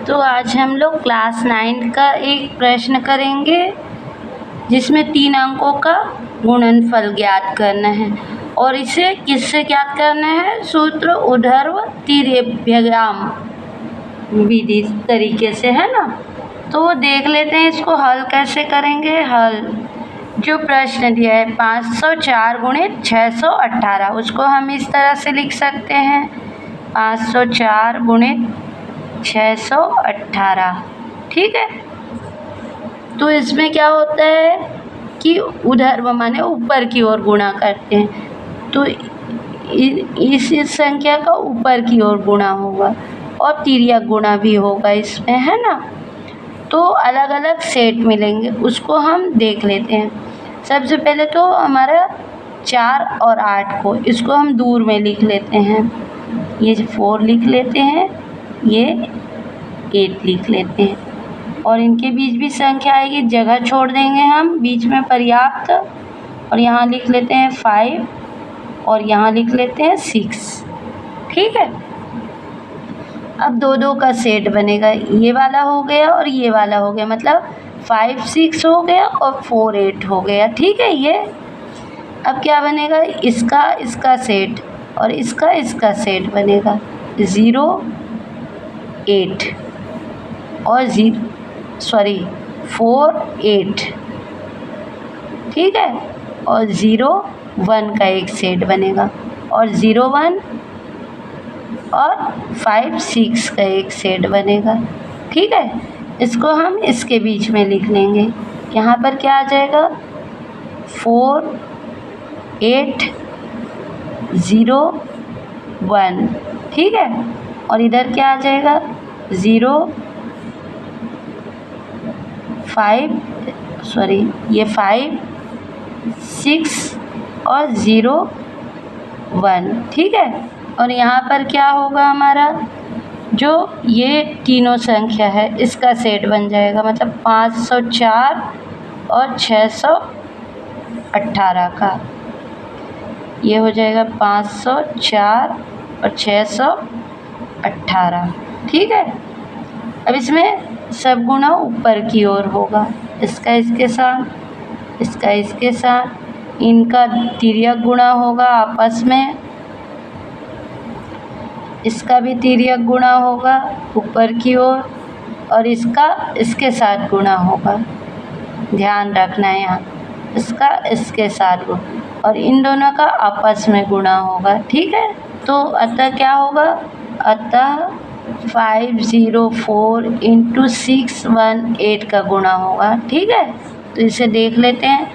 तो आज हम लोग क्लास 9 का एक प्रश्न करेंगे जिसमें 3 अंकों का गुणनफल ज्ञात करना है और इसे किससे ज्ञात करना है? सूत्र ऊर्ध्व तिर्य्यग्राम विधि तरीके से, है ना। तो देख लेते हैं इसको हल कैसे करेंगे। हल जो प्रश्न दिया है 504 × 618, उसको हम इस तरह से लिख सकते हैं 504 × 618। ठीक है। तो इसमें क्या होता है कि ऊर्ध्व माने ऊपर की ओर गुणा करते हैं, तो इस संख्या का ऊपर की ओर गुणा होगा और तिर्यक गुणा भी होगा इसमें, है ना। तो अलग अलग सेट मिलेंगे, उसको हम देख लेते हैं। सबसे पहले तो हमारा 4 और 8 को इसको हम दूर में लिख लेते हैं, ये 4 लिख लेते हैं, ये 8 लिख लेते हैं और इनके बीच भी संख्या आएगी, जगह छोड़ देंगे हम बीच में पर्याप्त, और यहाँ लिख लेते हैं 5 और यहाँ लिख लेते हैं 6। ठीक है। अब 2-2 का सेट बनेगा, ये वाला हो गया और ये वाला हो गया, मतलब 5 6 हो गया और 4 8 हो गया। ठीक है। ये अब क्या बनेगा, इसका सेट और इसका सेट बनेगा 0 8 और 4 8। ठीक है। और 0 1 का एक सेट बनेगा और 0 1 और 5 6 का एक सेट बनेगा। ठीक है। इसको हम इसके बीच में लिख लेंगे, यहाँ पर क्या आ जाएगा 4 8 0 1। ठीक है। और इधर क्या आ जाएगा 0 5 6 और 0 1। ठीक है। और यहाँ पर क्या होगा हमारा, जो ये तीनों संख्या है इसका सेट बन जाएगा, मतलब 504 और 618 का, ये हो जाएगा 504 और 618। ठीक है। अब इसमें सब गुणा ऊपर की ओर होगा, इसका इसके साथ, इसका इसके साथ, इनका तिर्यक गुणा होगा आपस में, इसका भी तिर्यक गुणा होगा ऊपर की ओर और इसका इसके साथ गुणा होगा। ध्यान रखना है यहाँ, इसका इसके साथ गुणा और इन दोनों का आपस में गुणा होगा। ठीक है। तो अतः क्या होगा, अतः 504 × 618 का गुणा होगा। ठीक है। तो इसे देख लेते हैं,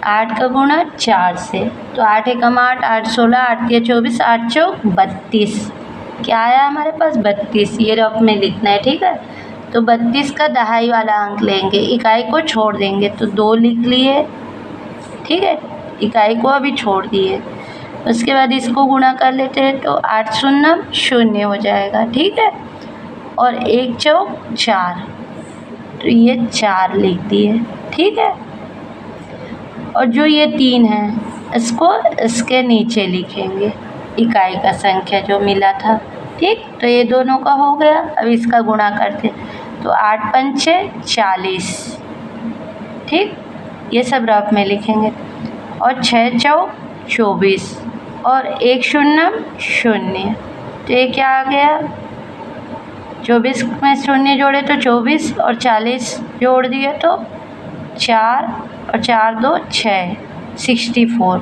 8 का गुणा 4 से, तो 8 एकम 8, 8 16, 8 3 24, 8 चौक 32। क्या आया हमारे पास 32, ये रफ में लिखना है। ठीक है। तो 32 का दहाई वाला अंक लेंगे, इकाई को छोड़ देंगे, तो 2 लिख लिए। ठीक है। इकाई को अभी छोड़ दिए, उसके बाद इसको गुणा कर लेते हैं, तो 8 शून्य 0 हो जाएगा। ठीक है। और 1 चौक 4, तो ये 4 लिख दिए। ठीक है। और जो ये 3 है इसको इसके नीचे लिखेंगे, इकाई का संख्या जो मिला था। ठीक। तो ये दोनों का हो गया। अब इसका गुणा करते, तो 8 पंचे 40। ठीक। ये सब रफ में लिखेंगे और 6 चौक 24 और 1 शून्य 0। तो ये क्या आ गया, 24 में 0 जोड़े तो 24 और 40 जोड़ दिए तो 4 और 4 2 6, 64।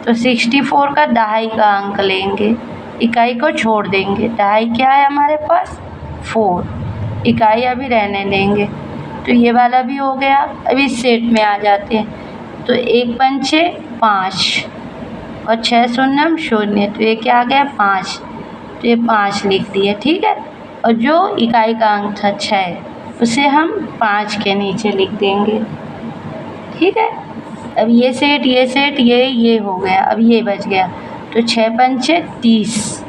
तो 64 का दहाई का अंक लेंगे, इकाई को छोड़ देंगे, दहाई क्या है हमारे पास 4, इकाई अभी रहने देंगे। तो ये वाला भी हो गया। अभी सेट में आ जाते हैं, तो 1 पंचे 5 और 6 शून्य 0, तो ये क्या आ गया 5, तो ये 5 लिख दिए। ठीक है। और जो इकाई का अंक था 6, उसे हम 5 के नीचे लिख देंगे। ठीक है। अब ये सेट ये हो गया, अब ये बच गया, तो 6 पंचे 30,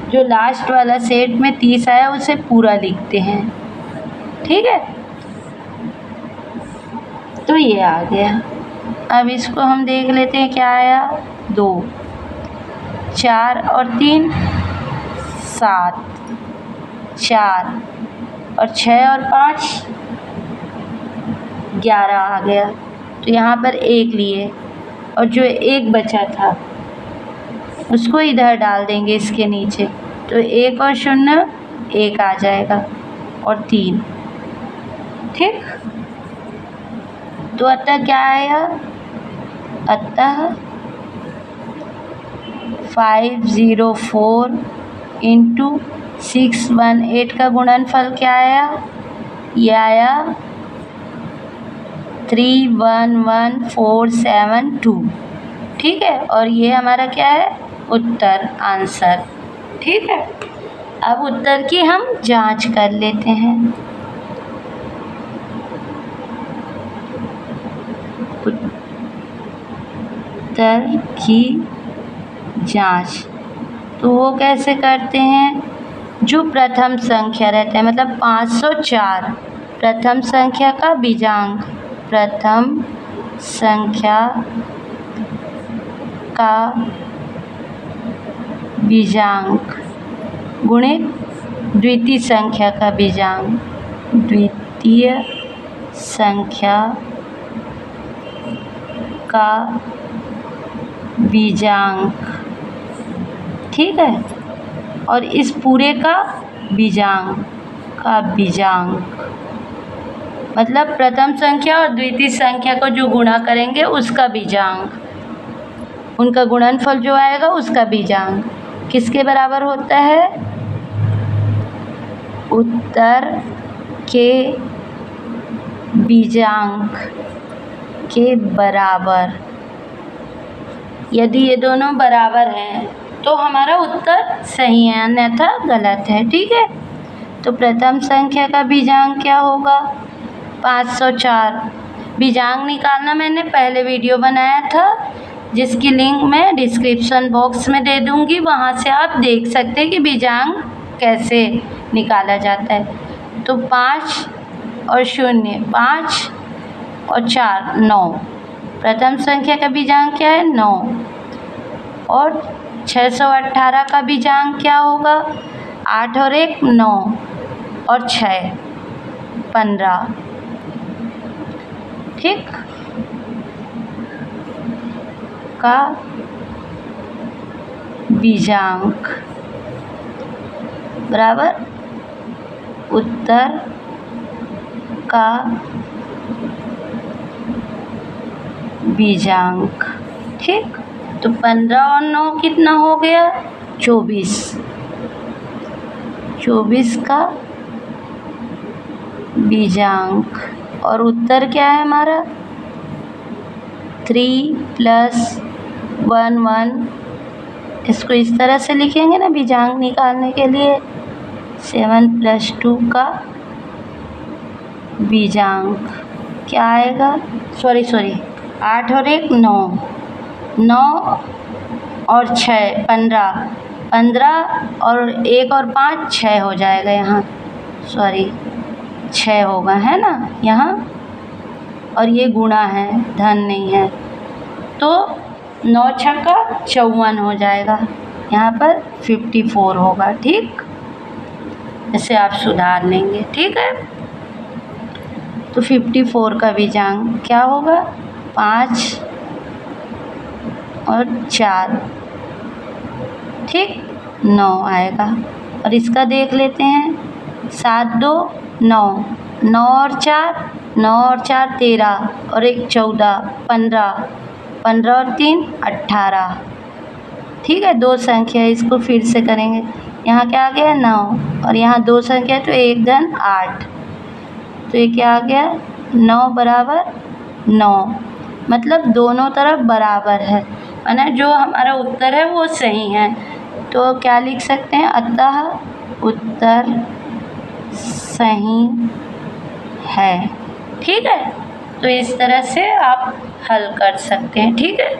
जो लास्ट वाला सेट में 30 आया उसे पूरा लिखते हैं। ठीक है। तो ये आ गया। अब इसको हम देख लेते हैं क्या आया, 2 4 और 3 7, 4 और 6 और 5 11 आ गया। तो यहाँ पर 1 लिए और जो 1 बचा था उसको इधर डाल देंगे इसके नीचे, तो 1 और 0 1 आ जाएगा और 3। ठीक, तो अतः क्या आया? अतः 504 इंटू 618 का गुणनफल क्या आया? ये आया 311472। ठीक है, और ये हमारा क्या है? उत्तर, आंसर। ठीक है, अब उत्तर की हम जांच कर लेते हैं। उत्तर की जांच तो वो कैसे करते हैं? जो प्रथम संख्या रहता है, मतलब 504 प्रथम संख्या का बीजांक, प्रथम संख्या का बीजांक गुणित द्वितीय संख्या का बीजांक, द्वितीय संख्या का बीजांक। ठीक है, और इस पूरे का बीजांक मतलब प्रथम संख्या और द्वितीय संख्या को जो गुणा करेंगे उसका बीजांक, उनका गुणनफल जो आएगा उसका बीजांक किसके बराबर होता है? उत्तर के बीजांक के बराबर। यदि ये दोनों बराबर हैं तो हमारा उत्तर सही है, अन्यथा गलत है। ठीक है, तो प्रथम संख्या का बीजांक क्या होगा? 504। बीजांक निकालना मैंने पहले वीडियो बनाया था, जिसकी लिंक मैं डिस्क्रिप्शन बॉक्स में दे दूँगी, वहाँ से आप देख सकते हैं कि बीजांक कैसे निकाला जाता है। तो 5 और 0, 5 और 4 9। प्रथम संख्या का बीजांक क्या है? 9। और 618 का बीजांक क्या होगा? 8 और 1 9 और 6 15। ठीक, का बीजांक बराबर उत्तर का बीजांक। ठीक, तो 15 और 9 कितना हो गया? 24। 24 का बीजांक, और उत्तर क्या है हमारा? 3 + 1 1। इसको इस तरह से लिखेंगे ना बीजांक निकालने के लिए, 7 + 2 का बीजांक क्या आएगा? सॉरी 8 और 1 9, 9 और 6 15, 15 और 1 और 5 6 हो जाएगा यहाँ, 6 होगा, है ना यहाँ, और ये गुणा है, धन नहीं है, तो 9 छक्का 54 हो जाएगा, यहाँ पर 54 होगा। ठीक, इसे आप सुधार लेंगे। ठीक है, तो 54 का बीजांक क्या होगा? 5 और 4। ठीक, 9 आएगा। और इसका देख लेते हैं, 7 2 9, 9 और 4 13 और 1 14 15, 15 और 3 18। ठीक है, 2 संख्या है, इसको फिर से करेंगे। यहाँ क्या आ गया? 9, और यहाँ 2 संख्या तो 1 धन 8, तो ये क्या आ गया? 9 बराबर 9, मतलब दोनों तरफ बराबर है, माना जो हमारा उत्तर है वो सही है। तो क्या लिख सकते हैं? अतः उत्तर सही है। ठीक है, तो इस तरह से आप हल कर सकते हैं। ठीक है।